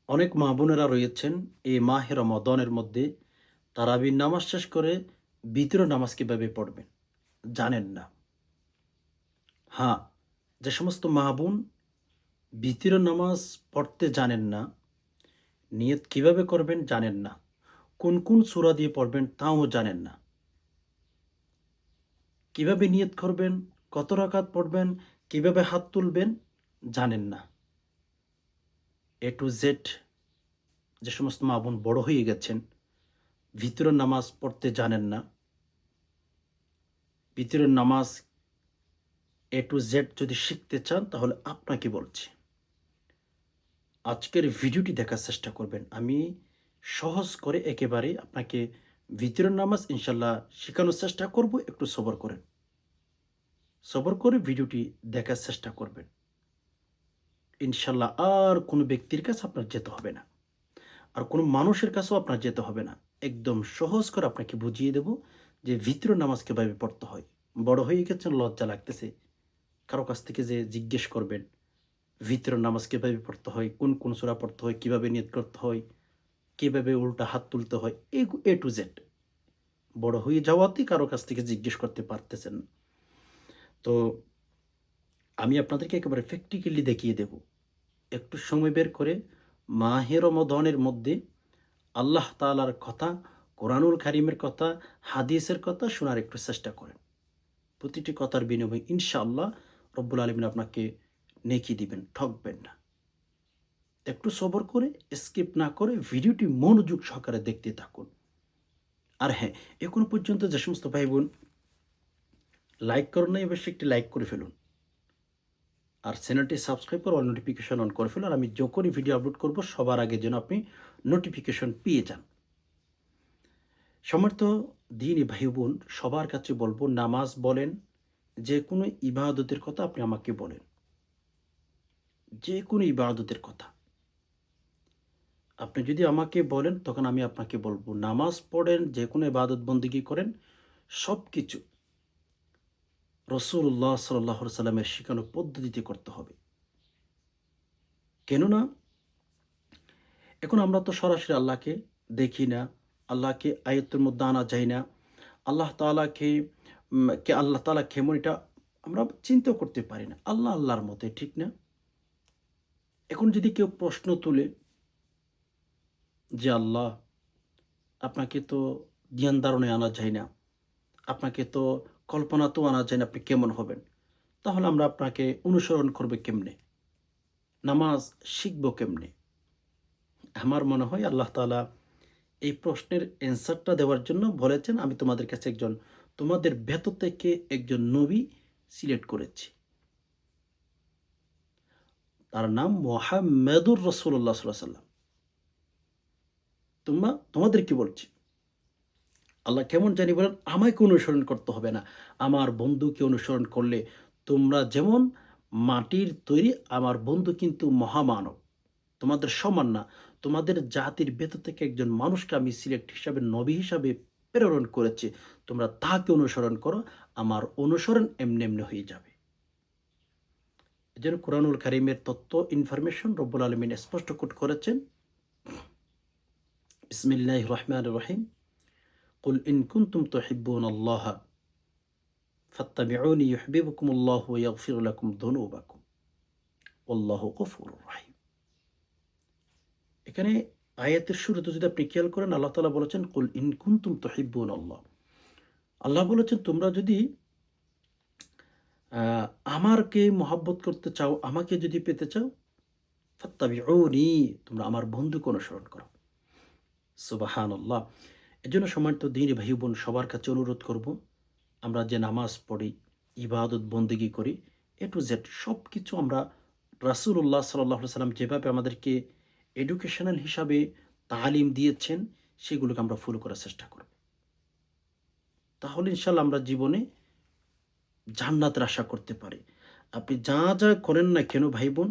অনেক মা বোনেরা রয়েছেন এই মাহে রমাদানের মধ্যে তারাবির নামাজ শেষ করে বিতর নামাজ কিভাবে পড়বেন জানেন না। হ্যাঁ, যে সমস্ত মা বোন বিতর নামাজ পড়তে জানেন না, নিয়ত কিভাবে করবেন জানেন না, কোন কোন সূরা দিয়ে পড়বেন তাও জানেন না, কিভাবে নিয়ত করবেন, কত রাকাত পড়বেন, কিভাবে হাত তুলবেন জানেন না। এ টু জেড যে সমস্ত মা বোন বড় হয়ে গেছেন, ভিতরের নামাজ পড়তে জানেন না, ভিতরের নামাজ এ টু জেড যদি শিখতে চান তাহলে আপনাকে বলছি আজকের ভিডিওটি দেখার চেষ্টা করবেন। আমি সহজ করে একেবারে আপনাকে ভিতরের নামাজ ইনশাল্লাহ শেখানোর চেষ্টা করব। একটু সবর করেন, সবর করে ভিডিওটি দেখার চেষ্টা করবেন। ইনশাল্লাহ আর কোনো ব্যক্তির কাছে আপনার যেতে হবে না, আর কোনো মানুষের কাছেও আপনার যেতে হবে না। একদম সহজ করে আপনাকে বুঝিয়ে দেব যে ভিতরের নামাজ কীভাবে পড়তে হয়। বড় হয়ে গেছেন, লজ্জা লাগতেছে কারো কাছ থেকে যে জিজ্ঞেস করবেন ভিতরের নামাজ কীভাবে পড়তে হয়, কোন কোন সূরা পড়তে হয়, কীভাবে নিয়ত করতে হয়, কীভাবে উল্টা হাত তুলতে হয়, এ টু জেড বড় হয়ে যাওয়াতেই কারো কাছ থেকে জিজ্ঞেস করতে পারতেছেন না। তো আমি আপনাদেরকে একেবারে প্র্যাকটিক্যালি দেখিয়ে দেব। একটু সময় বের করে মাহে রমাদানের মধ্যে আল্লাহ তাআলার কথা, কোরআনুল কারীমের কথা, হাদিসের কথা শোনার একটু চেষ্টা করেন। প্রতিটি কথার বিনিময়ে ইনশাআল্লাহ রব্বুল আলামিন আপনাকে নেকি দিবেন, ঠকবেন না। একটু সবর করে স্কিপ না করে ভিডিওটি মনোযোগ সহকারে দেখতে থাকুন। আর হ্যাঁ, এখনো পর্যন্ত যে সমস্ত ভাই বোন লাইক করেন নাই অবশ্যই একটি লাইক করে ফেলুন। আর চ্যানেলটি সাবস্ক্রাইব করে অল নোটিফিকেশন অন করে ফেলুন। আর আমি যখনই ভিডিও আপলোড করব সবার আগে যেন আপনি নোটিফিকেশন পেয়ে যান। সমর্থ দিনী ভাই বোন সবার কাছে বলবো, নামাজ বলেন, যে কোনো ইবাদতের কথা আপনি আমাকে বলেন, যে কোনো ইবাদতের কথা আপনি যদি আমাকে বলেন তখন আমি আপনাকে বলবো। নামাজ পড়েন, যে কোনো ইবাদত বন্দেগী করেন, সব কিছু রসুল্লাহ সাল্লাহ সাল্লামের শেখানো পদ্ধতিতে করতে হবে। কেননা এখন আমরা তো সরাসরি আল্লাহকে দেখি না, আল্লাহকে আয়ত্তের মধ্যে আনা যায় না, আল্লাহ তাআলাকে আল্লাহ তাআলা কেমন এটা আমরা চিন্তাও করতে পারি না। আল্লাহ আল্লাহর মতে, ঠিক না? এখন যদি কেউ প্রশ্ন তুলে যে আল্লাহ আপনাকে তো জ্ঞান ধারণে আনা যায় না, আপনাকে তো কল্পনাতেও আনা যায় না, আপনি কেমন হবেন? তাহলে আমরা আপনাকে অনুসরণ করবে কেমনে? নামাজ শিখব কেমনে? আমার মনে হয় আল্লাহ তাআলা এই প্রশ্নের অ্যান্সারটা দেওয়ার জন্য বলেছেন, আমি তোমাদের কাছে তোমাদের ভেতর থেকে একজন নবী সিলেক্ট করেছি। তার নাম মুহাম্মাদুর রাসূলুল্লাহ সাল্লাল্লাহু আলাইহি সাল্লাম। তোমাদেরকে বলছি। আল্লাহ কেমন জানি বলেন, আমাকে অনুসরণ করতে হবে না। আমার বন্ধুকে অনুসরণ করলে তোমরা যেমন মাটির তৈরি, আমার বন্ধু কিন্তু মহামানব। তোমাদের সমান না। তোমাদের জাতির ভেতর থেকে একজন মানুষকে আমি সিলেক্ট হিসাবে নবী হিসাবে প্রেরণ করেছি। তোমরা তাকে অনুসরণ করো। আমার অনুসরণ এমনি, এমনি হয়ে যাবে। এজন্য কোরআনুল কারীমের তত্ত্ব ইনফরমেশন রব্বুল আলামিন স্পষ্ট কোট করেছেন। বিসমিল্লাহির রহমানির রহিম। কুল ইন কুনতুম তুহিব্বুনাল্লাহ ফাত্তাবিউনি ইউহিব্বুকুমুল্লাহু ওয়া ইয়াগফির লাকুম যুনুবাকুম ওয়াল্লাহু গফুরুর রহিম। এখানে আয়াতের শুরুতে যদি আপনি খেয়াল করেন, আল্লাহ তাআলা বলেছেন কুল ইন কুনতুম তুহিব্বুনাল্লাহ। আল্লাহ বলেছেন তোমরা যদি আ আমাকে মহব্বত করতে চাও, আমাকে যদি পেতে চাও, ফাত্তাবিউনি, তোমরা আমার বন্ধুকে অনুসরণ করো। সুবহানাল্লাহ। এজন্য সম্মানিত দ্বীনি ভাই বোন সবার কাছে অনুরোধ করব, আমরা যে নামাজ পড়ি, ইবাদত বন্দেগী করি, এ টু জেড সবকিছু আমরা রাসূলুল্লাহ সাল্লাল্লাহু আলাইহি সাল্লাম যেভাবে আমাদেরকে এডুকেশনাল হিসাবে তালিম দিয়েছেন, সেগুলোকে আমরা ফলো করার চেষ্টা করব। তাহলে ইনশাআল্লাহ আমরা জীবনে জান্নাতের আশা করতে পারি। আপনি যা, যা করেন না কেন ভাই বোন,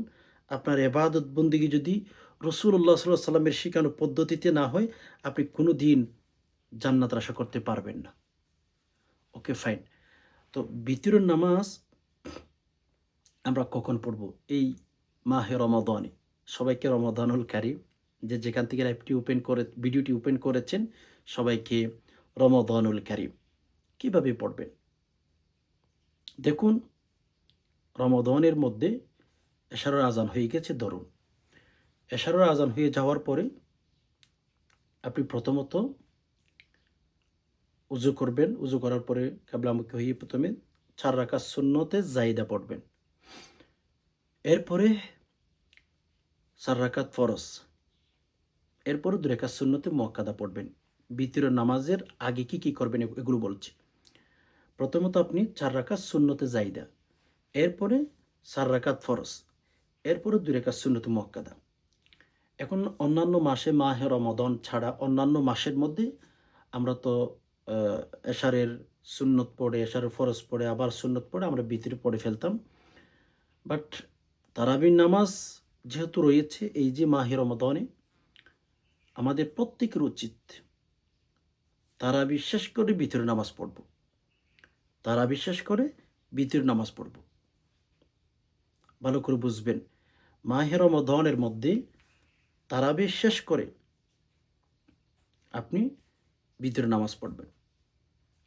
আপনার ইবাদত বন্দেগী যদি রাসূলুল্লাহ সাল্লাল্লাহু আলাইহি সাল্লামের শিখানো পদ্ধতিতে না হয়, আপনি কোনোদিন জান্নাতের আশা করতে পারবেন না। Okay fine. তো বিতিরের নামাজ আমরা কখন পড়ব? এই মাহে রমাদানে। সবাইকে রমাদানুল কারীম। যে যেখান থেকে লাইভটি ভিডিওটি ওপেন করেছেন সবাইকে রমাদানুল কারীম। কিভাবে পড়বেন? দেখুন, রমাদানের মধ্যে এশারের আজান হয়ে গেছে ধরুন। এশারের আজান হয়ে যাওয়ার পরে আপনি প্রথমত উযু করবেন। উযু করার পরে কিবলামুখী হয়ে প্রথমে ৪ রাকাত সুন্নতে জায়েদা পড়বেন। এরপরে ৪ রাকাত ফরজ। এরপরে ২ রাকাত সুন্নতে মুআক্কাদা পড়বেন। বিতিরের নামাজের আগে কি করবেন এগুলো বলছি। প্রথমত আপনি ৪ রাকাত সুন্নতে জায়েদা, এরপরে ৪ রাকাত ফরজ, এরপরে ২ রাকাত সুন্নতে মুআক্কাদা। এখন অন্যান্য মাসে মাহে রমাদান ছাড়া অন্যান্য মাসের মধ্যে আমরা তো এশারের সুন্নত পড়ে, এশারের ফরজ পড়ে, আবার সুন্নত পড়ে আমরা বিতির পড়ে ফেলতাম। বাট তারাবির নামাজ যেহেতু রয়েছে এই যে মাহে রমাদানে, আমাদের প্রত্যেকের উচিত তারাবি শেষ করে বিতরের নামাজ পড়ব। তারাবি শেষ করে বিতরের নামাজ পড়ব। ভালো করে বুঝবেন, মাহে রমাদানের মধ্যে তারাবি শেষ করে আপনি বিতরের নামাজ পড়বেন।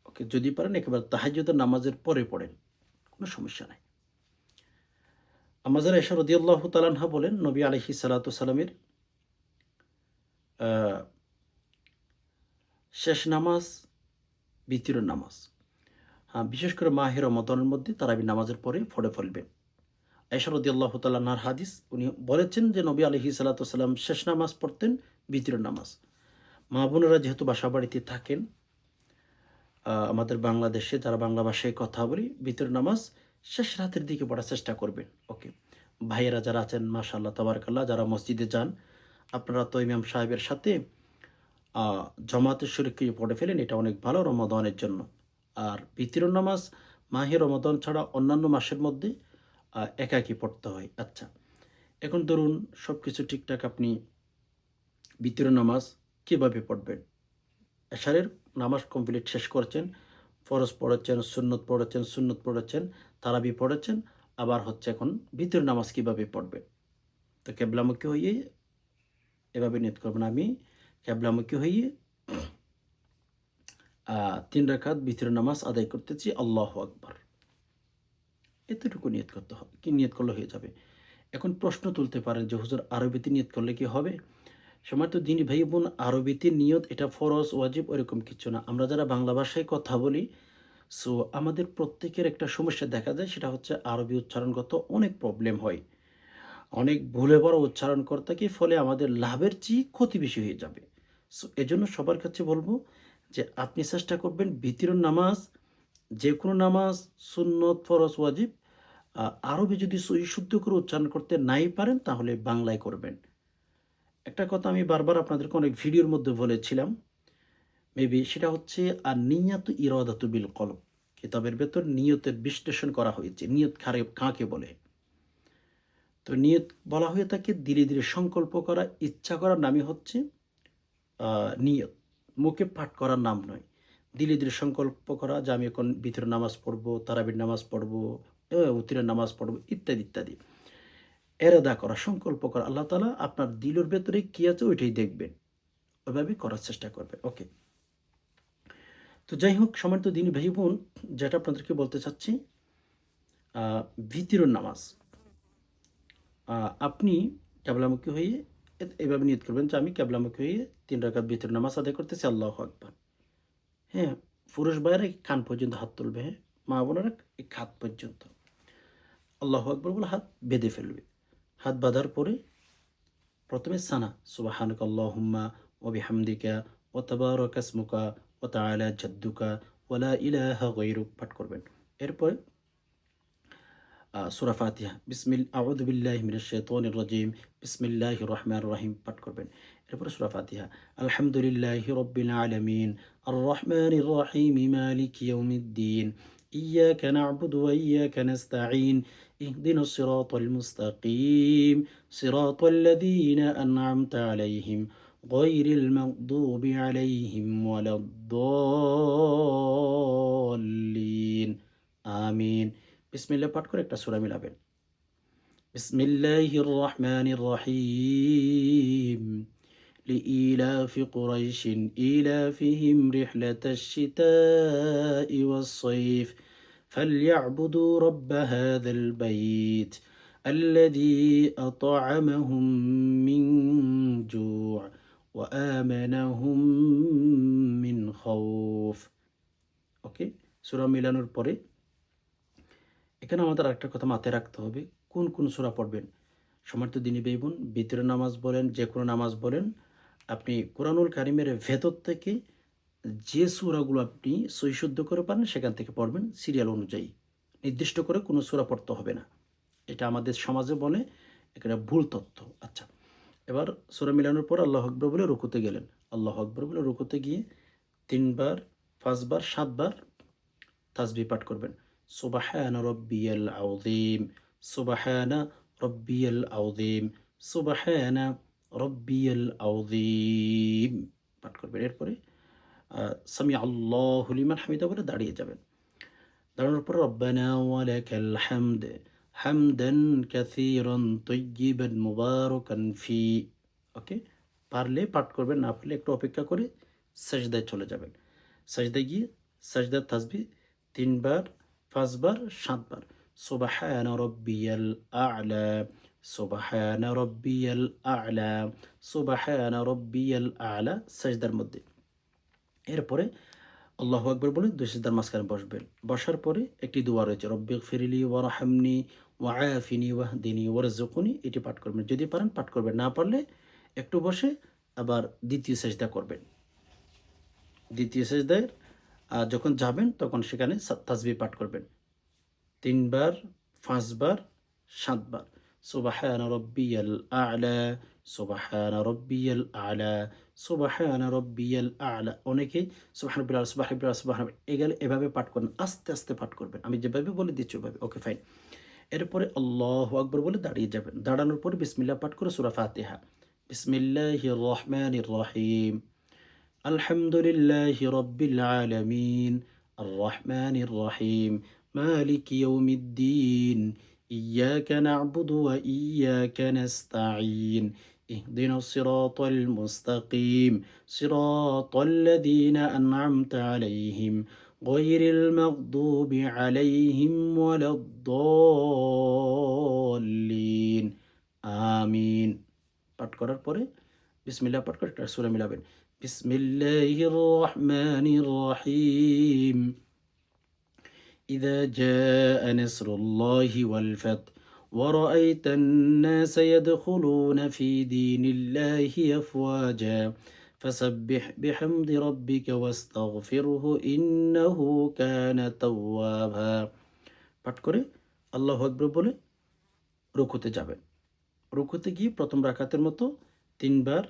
ওকে, যদি পারেন একেবারে তাহাজ্জুদের নামাজের পরে পড়েন, কোনো সমস্যা নাই। আমাদের আয়েশা রাদিয়াল্লাহু তাআলা আনহা বলেন, নবী আলাইহিস সালাতু সালামের শেষ নামাজ বিতিরের নামাজ। হ্যাঁ, বিশেষ করে মাহে রমাদানের মধ্যে তারাবি নামাজের পরে পড়ে ফেলবেন। আয়েশা রাদিয়াল্লাহু তাআলা আনহার হাদিস, উনি বলেছেন যে নবী আলাইহিস সালাতু সালাম শেষ নামাজ পড়তেন বিতিরের নামাজ। মা বোনেরা যেহেতু বাসা বাড়িতে থাকেন, আমাদের বাংলাদেশে যারা বাংলা ভাষায় কথা বলি, বিতরের নামাজ শেষ রাতের দিকে পড়ার চেষ্টা করবেন। ওকে, ভাইয়েরা যারা আছেন মাশাআল্লাহ তাবারাকাল্লাহ, যারা মসজিদে যান, আপনারা তো ইমাম সাহেবের সাথে জামাতে শরীকে পড়ে ফেলেন, এটা অনেক ভালো রমাদানের জন্য। আর বিতিরের নামাজ মাহে রমাদান ছাড়া অন্যান্য মাসের মধ্যে একাকী পড়তে হয়। আচ্ছা, এখন ধরুন সব কিছু ঠিকঠাক, আপনি বিতিরের নামাজ কীভাবে পড়বেন? এশারের নামাজ কমপ্লিট শেষ করেছেন, ফরজ পড়েছেন, সুন্নত পড়েছেন, তারাবি পড়েছেন, আবার হচ্ছে এখন বিতিরের নামাজ কীভাবে পড়বেন? তো কিবলামুখী হয়ে এভাবে নিয়ত করবেন, আমি কিবলামুখী হয়ে ৩ রাকাত বিতিরের নামাজ আদায় করতেছি, আল্লাহু আকবার। এতটুকু নিয়ত করতে হবে, কি নিয়ত করলে হয়ে যাবে। এখন প্রশ্ন তুলতে পারেন যে হুজুর, আরবিতে নিয়ত করলে কি হবে? সম্মানিত দিনী ভাই বোন, আরবিতে নিয়ত এটা ফরজ ওয়াজিব ওরকম কিছু না। আমরা যারা বাংলা ভাষায় কথা বলি, সো আমাদের প্রত্যেকের একটা সমস্যা দেখা যায়, সেটা হচ্ছে আরবি উচ্চারণগত অনেক প্রবলেম হয়। অনেক ভুলে বড় উচ্চারণ করতে কি, ফলে আমাদের লাভের চেয়ে ক্ষতি বেশি হয়ে যাবে। সো এজন্য সবার কাছে বলবো যে আপনি চেষ্টা করবেন বিতিরের নামাজ, যে কোনো নামাজ, সুন্নত, ফরজ, ওয়াজিব, আরবি যদি সহি শুদ্ধ করে উচ্চারণ করতে নাই পারেন তাহলে বাংলায় করবেন। একটা কথা আমি বারবার আপনাদেরকে অনেক ভিডিওর মধ্যে বলেছিলাম, মেবি সেটা হচ্ছে নিয়াতু ইরাদাতু বিল কলব। কিতাবের ভেতর নিয়তের বিশ্লেষণ করা হয়েছে, নিয়ত কাকে বলে। তো নিয়ত বলা হয়ে থাকে ধীরে ধীরে সংকল্প করা, ইচ্ছা করার নামই হচ্ছে নিয়ত। মুখে পাঠ করার নাম নয়। ধীরে ধীরে সংকল্প করা যে আমি এখন বিতরের নামাজ পড়বো, তারাবির নামাজ পড়বো, উতিরের নামাজ পড়বো, ইত্যাদি ইত্যাদি। এরাদা করা, সংকল্প করা, আল্লাহ তাআলা আপনার দিলের ভেতরে কি আছে ওইটাই দেখবেন, ওইভাবে করার চেষ্টা করবে। ওকে, তো যাই হোক সম্মানিত দিনী ভাই বোন, যেটা আপনাদেরকে বলতে চাচ্ছি, ভিতরের নামাজ আপনি কিবলামুখী হয়ে এভাবে নিয়ত করবেন যে আমি কিবলামুখী হয়ে ৩ রাকাত ভিতরের নামাজ আদায় করতেছি, আল্লাহু আকবার। হ্যাঁ, পুরুষ ভাইয়েরা কান পর্যন্ত হাত তুলবে, হ্যাঁ, মা বোনেরা এই হাত পর্যন্ত আল্লাহু আকবার বলে হাত বেঁধে ফেলবে। হাত বাঁধার পরে প্রথমে সানা, সুবহানাকা আল্লাহুম্মা ওয়া বিহামদিকা ওয়া তাবারাকা ইসমুকা ওয়া তাআলা জাদ্দুকা ওয়া লা ইলাহা গায়রুক পাঠ করবেন। এরপরে সূরা ফাতিহা, আউযু বিল্লাহি মিনাশ শাইতানির রাজিম, বিসমিল্লাহির রহমানির রহিম পাঠ করবেন। এরপরে সূরা ফাতিহা, আলহামদুলিল্লাহি রাব্বিল আলামিন, আর রহমানির রহিম, মালিকি ইয়াউমিদ্দিন, ইয়াকা না'বুদু ওয়া ইয়াকা নাস্তাঈন, ইহদিনাস সিরাতাল মুস্তাকিম, সিরাতাল লাযীনা আন'আমতা আলাইহিম গায়রিল মাগদুবি আলাইহিম ওয়ালাদ-দাল্লিন। আমিন। বিসমিল্লাহ পাঠ করে একটা সূরা মিলাবেন। বিসমিল্লাহির রহমানির রহিম, لإيلاف قريش إيلافهم رحلة الشتاء والصيف فليعبدوا رب هذا البيت الذي أطعمهم من جوع وآمنهم من خوف. ওকে, সূরা মিলানোর পরে এখানে আমাদের আরেকটা কথা মাথায় রাখতে হবে, কোন কোন সূরা পড়বেন। সম্মানিত দিনী ভাই বোন, ভিতরের নামাজ বলেন, যে কোনো নামাজ বলেন, আপনি কোরআনুল কারিমের ভেতর থেকে যে সূরাগুলো আপনি সহিশুদ্ধ করে পারেন সেখান থেকে পড়বেন সিরিয়াল অনুযায়ী। নির্দিষ্ট করে কোনো সূরা পড়তে হবে না। এটা আমাদের সমাজে বলে, এটা ভুল তথ্য। আচ্ছা, এবার সূরা মিলানোর পর আল্লাহু আকবার বলে রুকুতে গেলেন। আল্লাহু আকবার বলে রুকুতে গিয়ে ৩ বার, ৫ বার, ৭ বার তাসবিহ পাঠ করবেন। সুবহানা রাব্বিয়াল আযীম, সুবহানা রাব্বিয়াল আযীম, সুবহানা রাব্বিয়াল আযীম পাঠ করবেন। এরপরে সামি আল্লাহু লিমান হামিদা বলে দাঁড়িয়ে যাবেন। দাঁড়ানোর পর রব্বানা ওয়া লাকাল হামদ হামদান কাসীরান তাইয়্যিবান মুবারাকান ফি। ওকে, পারলে পাঠ করবেন, না পারলে একটু অপেক্ষা করে সাজদায় চলে যাবেন। সাজদায় গিয়ে সাজদার তাসবিহ ৩ বার, ৫ বার, ৭ বার। সুবহানা রাব্বিয়াল আ'লা, সুবহানা রাব্বিয়াল আ'লা, সুবহানা রাব্বিয়াল আ'লা সাজদার মধ্যে। এরপরে আল্লাহু আকবার বলে ২ সিজদার মাঝখানে বসবেন। বসার পরে একটি দোয়া রয়েছে, রব্বিগফিরলি ওয়ারহামনি ওয়াআফিনি ওয়াহদিনি ওয়ারযুকনি, এটি পাঠ করবেন। যদি পারেন পাঠ করবেন, না পারলে একটু বসে আবার দ্বিতীয় সিজদা করবেন। দ্বিতীয় সিজদায় যখন যাবেন তখন সেখানে তাসবিহ পাঠ করবেন ৩ বার, ৫ বার, ৭ বার। সুবহানা রাব্বিয়াল আ'লা, সুবহানা রাব্বিয়াল আ'লা, সুবহানা রাব্বিয়াল আ'লা। অনেকেই সুবহান রাব্বিল আ'লা, সুবহান রাব্বিল আ'লা, সুবহান এভাবে পাঠ করেন। আস্তে আস্তে পাঠ করবেন, আমি যেভাবে বলে দিচ্ছি ওভাবে। ওকে, ফাইন। এরপরে আল্লাহু আকবার বলে দাঁড়িয়ে যাবেন। দাঁড়ানোর পরে বিসমিল্লাহ পাঠ করে সূরা ফাতিহা। বিসমিল্লাহির রহমানির রহিম, আলহামদুলিল্লাহি রাব্বিল আলামিন, আর রহমানির রহিম, মালিকি ইয়াউমিদ্দিন, ইয়াকা না'বুদু ওয়া ইয়াকা নাস্তাঈন, ইহদিনাস সিরাতাল মুস্তাকিম, সিরাতাল্লাযীনা আন'আমতা আলাইহিম গায়রিল মাগদুবি আলাইহিম ওয়ালাদ-দাল্লিন, আমিন। পাঠ করার পরে বিসমিল্লাহ পাঠ করে একটা সূরা মিলাবেন। বিসমিল্লাহির রহমানির রহিম, ইযা জাআ নাসরুল্লাহি ওয়াল ফাth ورأيت الناس يدخلون في دين الله أفواجا فسبح بحمد ربك واستغفره إنه كان توابا। পাঠ করে আল্লাহু আকবার বলে রুকুতে যাবেন। রুকুতে গিয়ে প্রথম রাকাতের মতো ৩ বার,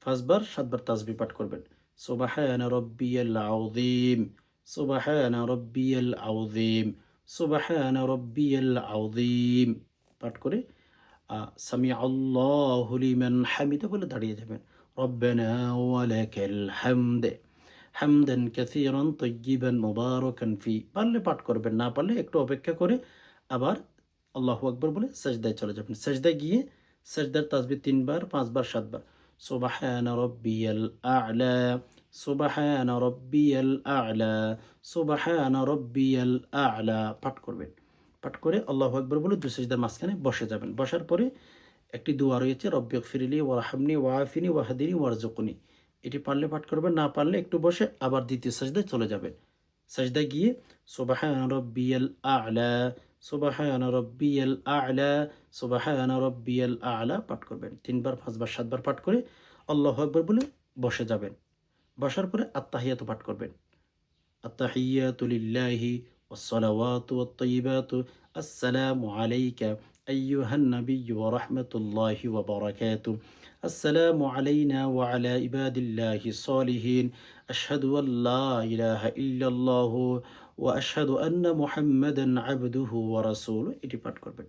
৫ বার, ৭ বার তাসবিহ পাঠ করবেন। সুবহানা রাব্বিয়াল আযীম, সুবহানা রাব্বিয়াল আযীম, সুবহানা রাব্বিয়াল আযীম পাঠ করে সামি আল্লাহু লিমান হামিদা বলে দাঁড়িয়ে যাবেন। রব্বানা ওয়া লাকাল হামদ হামদান কাসীরান তাইয়্যিবান মুবারাকান ফি। পারলে পাঠ করবেন, না পারলে একটু অপেক্ষা করে আবার আল্লাহু আকবার বলে সাজদায় চলে যাবেন। সাজদায় গিয়ে সাজদার তাসবিহ ৩ বার, ৫ বার, ৭ বার। সুবহানা রাব্বিয়াল আ'লা, সুবহানা রাব্বিয়াল আ'লা, সুবহানা রাব্বিয়াল আ'লা পাঠ করবেন। পাঠ করে আল্লাহু আকবার বলে ২ সিজদার মাঝখানে বসে যাবেন। বসার পরে একটি দোয়া রয়েছে, রব্বিগফিরলি ওয়ারহামনি ওয়াআফিনি ওয়াহদিনি ওয়ারযুকনি, এটি পারলে পাঠ করবেন, না পারলে একটু বসে আবার দ্বিতীয় সাজদায় চলে যাবেন। সাজদায় গিয়ে সুবহানা রাব্বিয়াল আ'লা, সুবহানা রাব্বিয়াল আ'লা, সুবহানা রাব্বিয়াল আ'লা পাঠ করবেন। ৩ বার, ৫ বার, ৭ বার পাঠ করে আল্লাহু আকবার বলে বসে যাবেন। বসার পরে আত্তাহিয়াতু পাঠ করবেন। আত্তাহিয়াতু লিল্লাহি ওয়াস-সালাওয়াতু ওয়াত-তাইয়্যিবাতু আসসালামু আলাইকা আইয়ুহান নাবিয়্যু ওয়া রাহমাতুল্লাহি ওয়া বারাকাতুহু, আসসালামু আলাইনা ওয়া আলা ইবাদিল্লাহিস সালিহিন, আশহাদু আল্লা ইলাহা ইল্লাল্লাহু ওয়া আশহাদু আন্না মুহাম্মাদান আবদুহু ওয়া রাসূলুহু, এটি পাঠ করবেন।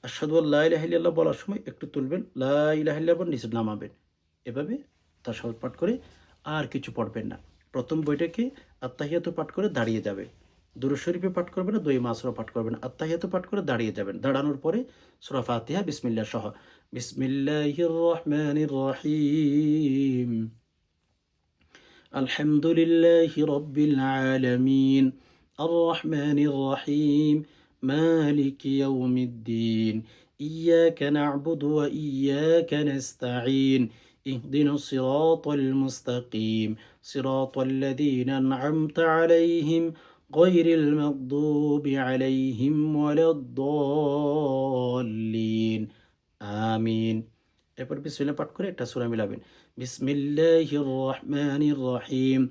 আশহাদু আল্লা ইলাহা ইল্লাল্লাহ বলার সময় একটু তুলবেন, লা ইলাহা ইল্লাল্লাহ নিচে নামাবেন। এভাবে তাশাহুদ পাঠ করে আর কিছু পড়বেন না। প্রথম বইটাকে আত্তাহিয়াতু পাঠ করে দাঁড়িয়ে যাবে। দুরূদ শরীফে পাঠ করবেন না, দোয়া মাসুরা পাঠ করবেন। আত্তাহিয়াতু পাঠ করে দাঁড়িয়ে যাবেন। দাঁড়ানোর পরে সূরা ফাতিহা বিসমিল্লাহ সহ বিসমিল্লাহির রহমানির রহিম। আলহামদুলিল্লাহি রাব্বিল আলামিন। আর রহমানির রহিম। মালিকি ইয়াউমিদ্দিন। ইয়াকা না'বুদু ওয়া ইয়াকা নাস্তাঈন। اهدنا الصراط المستقيم صراط الذين أنعمت عليهم غير المغضوب عليهم ولا الضالين আমিন। এরপর বিসমিল্লাহ পাঠ করে একটা সূরা মিলাবেন। বিসমিল্লাহির রহমানির রহিম।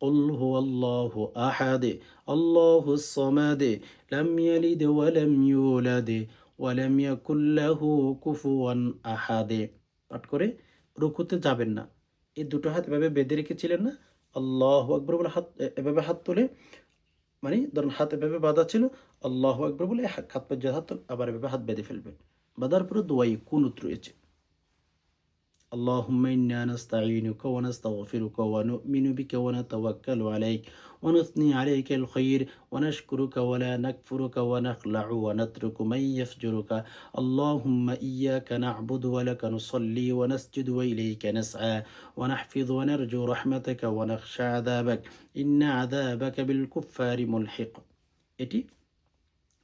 قل هو الله أحد الله الصمد لم يلد ولم يولد ولم يكن له كفوا أحد। পাঠ করে রুকুতে যাবেন না। এই দুটো হাত এভাবে বেঁধে রেখেছিলেন না? আল্লাহু আকবার বলে হাত এভাবে হাত তুলে, মানে ধরুন হাত এভাবে বাঁধা ছিল, আল্লাহু আকবার বলে হাত পা হাত আবার এভাবে হাত বেঁধে ফেলবেন। বাঁধার পরে দোয়াই কুনুত রয়েছে। اللهم إنا نستعينك ونستغفرك ونؤمن بك ونتوكل عليك ونثني عليك الخير ونشكرك ولا نكفرك ونخلع ونترك من يفجرك اللهم إياك نعبد ولك نصلي ونسجد وإليك نسعى ونحفظ ونرجو رحمتك ونخشى عذابك إن عذابك بالكفار ملحق। এটি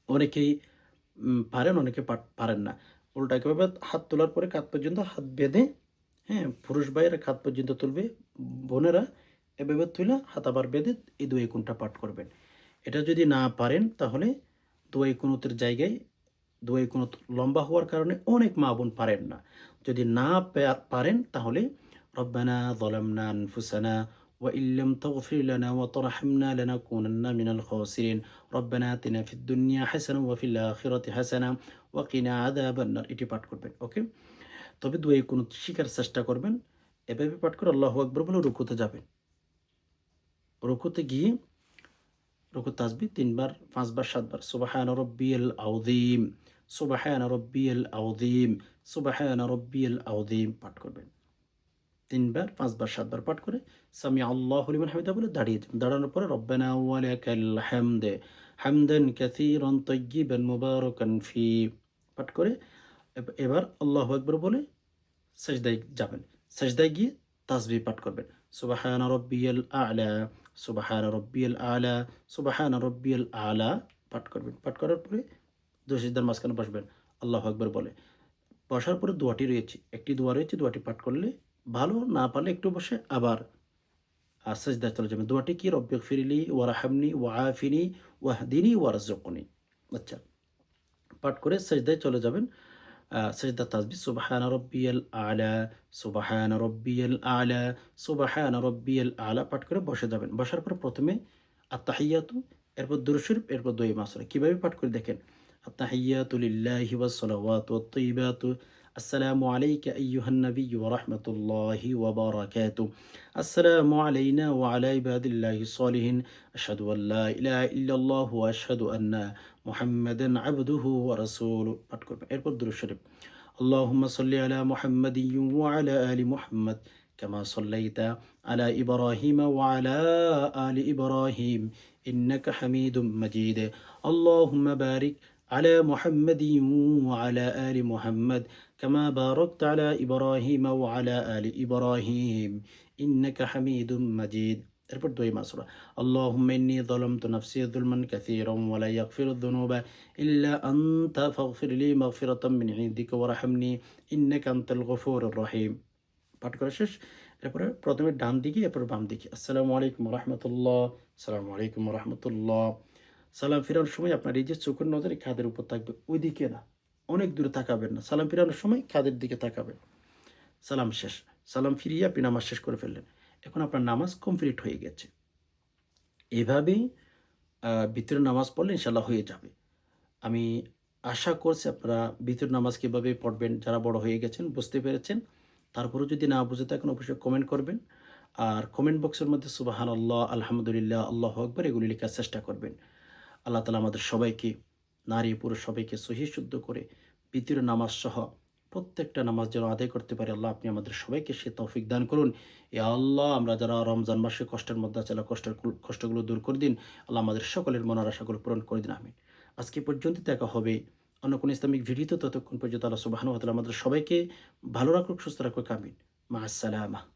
অনেকেই পারেন, অনেকে পারেন না। উল্টা একেবারে হাত তোলার পরে কাঁধ পর্যন্ত হাত বেঁধে, হ্যাঁ, পুরুষ ভাইয়েরা হাত পর্যন্ত তুলবে, বোনেরা এভাবে তুলে হাত আবার বেঁধে এই দুই কোণটা পাঠ করবেন। এটা যদি না পারেন তাহলে দুই কুনুতের জায়গায় দুই কুনুত লম্বা হওয়ার কারণে অনেক মা বোন পারেন না। যদি না পারেন তাহলে রব্বানা যালামনা আনফুসানা ওয়া ইল্লাম তাগফির লানা ওয়া তারহামনা লানাকুনান্না মিনাল খাসিরিন রব্বানা আতিনা ফিদ দুনিয়া হাসানা ওয়া ফিল আখিরাতি হাসানা ওয়া কিনা আযাবান নার। এটি পাঠ করবেন। ওকে, তবে দুই কুনুত শিখার চেষ্টা করবেন। এভাবে পাঠ করে আল্লাহু আকবার বলে রুকুতে যাবেন। রুকুতে গিয়ে রুকু তাসবিহ ৩ বার, ৫ বার, ৭ বার সুবহান রাব্বিয়াল আযীম, সুবহান রাব্বিয়াল আযীম, সুবহান রাব্বিয়াল আযীম পাঠ করবেন। ৩ বার, ৫ বার, ৭ বার পাঠ করে সামি আল্লাহু লিমান হামিদা বলে দাঁড়িয়ে যাবেন। দাঁড়ানোর পরে রব্বানা ওয়া লাকাল হামদ হামদান কাসীরান তাইয়্যিবান মুবারাকান ফি পাঠ করে এবার আল্লাহু আকবার বলে সেজদায় যাবেন। সেজদায় গিয়ে তাসবিহ পাঠ করবেন। সুবহানা রাব্বিয়াল আ'লা, সুবহানা রাব্বিয়াল আ'লা, সুবহানা রাব্বিয়াল আ'লা পাঠ করবেন। পাঠ করার পরে দুই সিজদার মাঝখানে বসবেন আল্লাহু আকবার বলে। বসার পরে দোয়াটি রয়েছে, একটি দোয়া রয়েছে, দোয়াটি পাঠ করলে ভালো, না পারলে একটু বসে আবার সেজদায় চলে যাবেন। দোয়াটি কি? রব্বিগফিরলি ওয়ারহামনি ওয়াআফিনি ওয়াহদিনি ওয়ারজুকনি। আচ্ছা, পাঠ করে সেজদায় চলে যাবেন। সেজদা তাসবিহ সুবহানা রাব্বিয়াল আ'লা, সুবহানা রাব্বিয়াল আ'লা, সুবহানা রাব্বিয়াল আ'লা পাঠ করে বসে যাবেন। বসার পরে প্রথমে আত-তাহিয়াতু, এরপর দুরূদ শরীফ, এরপর দোয়া মাসুরা। কিভাবে পাঠ করে দেখেন? আত-তাহিয়াতু লিল্লাহি ওয়াস সালাওয়াতু ওয়াত তাইয়্যিবাতু আসসালামু আলাইকা আইয়ুহান নাবিয়্যু ওয়া রাহমাতুল্লাহি ওয়া বারাকাতুহু আসসালামু আলাইনা ওয়া আলা ইবাদিল্লাহিস সালিহিন আশহাদু আল লা ইলাহা ইল্লাল্লাহু ওয়া আশহাদু আন্না মুহাম্মাদান আবদুহু ওয়া রাসূলুহু পাঠ করবেন। এরপর দুরূদ শরীফ আল্লাহুম্মা সাল্লি আলা মুহাম্মাদিন ওয়া আলা আলি মুহাম্মাদ কামা সাল্লাইতা আলা ইব্রাহিম ওয়া আলা আলি ইব্রাহিম ইন্নাকা হামিদুম মাজিদ আল্লাহুম্মা বারিক আলা মুহাম্মাদিন ওয়া আলা আলি মুহাম্মাদ কামা বারাকতা আলা ইব্রাহিম ওয়া আলা আলি ইব্রাহিম ইন্নাকা হামিদুম মাজিদ। এরপর দোয়া মাসুরা আল্লাহুম্মা ইন্নী যালামতু নাফসি যুলমান কাসীরান ওয়া লা ইয়াগফিরুয যুনুবা ইল্লা আনতা ফাগফির লি মাগফিরাতাম মিন ইনদিকা ওয়ারহামনি ইন্নাকা আনতাল গফুরুর রহিম। পাঠ করা শেষ। এরপরে প্রথমে ডান দিকে, এরপর বাম দিকে আসসালামু আলাইকুম ওয়া রাহমাতুল্লাহ, আসসালামু আলাইকুম ওয়া রাহমাতুল্লাহ। সালাম ফিরানোর সময় আপনার এই যে চোখের নজর খাদের উপর থাকবে, ওই দিকে না, অনেক দূরে তাকাবেন না। সালাম ফিরানোর সময় খাদের দিকে তাকাবেন। সালাম শেষ। সালাম ফিরিয়ে আপনি নামাজ শেষ করে ফেললেন। এখন আপনার নামাজ কমপ্লিট হয়ে গেছে। এভাবেই ভিতরের নামাজ পড়লে ইনশাল্লাহ হয়ে যাবে। আমি আশা করছি আপনারা ভিতরের নামাজ কীভাবে পড়বেন, যারা বড় হয়ে গেছেন বুঝতে পেরেছেন। তারপরেও যদি না বুঝে থাকেন অবশ্যই কমেন্ট করবেন। আর কমেন্ট বক্সের মধ্যে সুবহানাল্লাহ, আলহামদুলিল্লাহ, আল্লাহু আকবার এগুলি লেখার চেষ্টা করবেন। আল্লাহ তাআলা আমাদের সবাইকে, নারী পুরুষ সবাইকে সহিহ শুদ্ধ করে ভিতরের নামাজ সহ প্রত্যেকটা নামাজ যেন আদায় করতে পারি। আল্লাহ আপনি আমাদের সবাইকে সে তৌফিক দান করুন। এ আল্লাহ, আমরা যারা রমজান মাসে কষ্টের মধ্যে আছে, আল্লাহ কষ্টগুলো দূর করে দিন। আল্লাহ আমাদের সকলের মনের আশাগুলো পূরণ করে দিন। আমিন। আজকে পর্যন্ত দেখা হবে অন্য কোনো ইসলামিক ভিডিওতে। ততক্ষণ পর্যন্ত আল্লাহ সুবহানাহু ওয়া তাআলা আমাদের সবাইকে ভালো রাখুক, সুস্থ রাখুক। আমিন। মা আসসালামা।